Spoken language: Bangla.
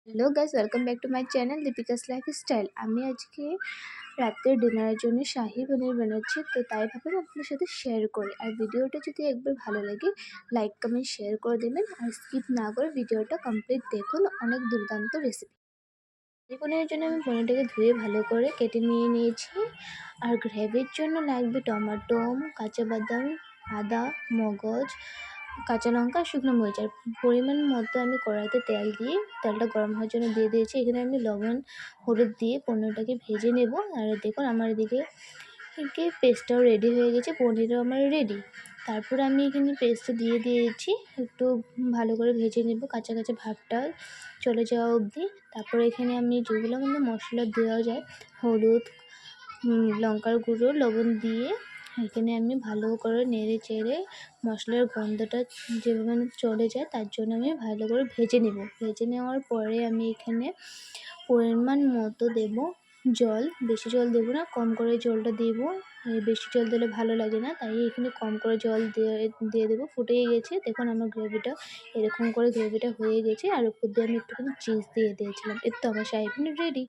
Hello guys, welcome back to my channel Deepika's lifestyle. আমি আজকে রাতের ডিনারের জন্য শাহি পনির বানাচ্ছি, তো তাই ভাবলাম আপনার সাথে শেয়ার করি। আর ভিডিওটা যদি একবার ভালো লাগে লাইক কমেন্ট শেয়ার করে দেবেন, আর স্কিপ না করে ভিডিওটা কমপ্লিট দেখুন। অনেক দুর্দান্ত রেসিপি। শাহি পনিরের জন্য আমি পনিরটাকে ধুয়ে ভালো করে কেটে নিয়েছি। আর গ্রেভির জন্য লাগবে টমেটো, কাঁচা বাদাম, আদা, মগজ, কাঁচা লঙ্কা, শুকনো মরিচ। আর পরিমাণ মতো আমি কড়াইতে তেল দিয়ে তেলটা গরম হওয়ার জন্য দিয়ে দিয়েছি। এখানে আমি লবণ হলুদ দিয়ে পনিরটাকে ভেজে নেব। আর দেখুন আমার এদিকে পেস্টটাও রেডি হয়ে গেছে, পনিরও আমার রেডি। তারপরে আমি এখানে পেস্টটা দিয়ে দিয়েছি, একটু ভালো করে ভেজে নেব কাঁচা কাঁচা ভাবটা চলে যাওয়া অবধি। তারপরে এখানে আমি যেগুলো মানে মশলা দেওয়া যায়, হলুদ, লঙ্কার গুঁড়ো, লবণ দিয়ে এখানে আমি ভালো করে নেড়ে চেড়ে মশলার গন্ধটা যেভাবে চলে যায় তার জন্য আমি ভালো করে ভেজে নেব। ভেজে নেওয়ার পরে আমি এখানে পরিমাণ মতো দেব জল। বেশি জল দেবো না, কম করে জলটা দেবো। বেশি জল দিলে ভালো লাগে না, তাই এখানে কম করে জল দিয়ে দেবো। ফুটেই গেছে, দেখুন আমার গ্রেভিটা এরকম করে গ্রেভিটা হয়ে গেছে। আর উপর দিয়ে আমি একটুখানি চিজ দিয়ে দিয়েছিলাম। এর তো আমার শাহী পনির রেডি।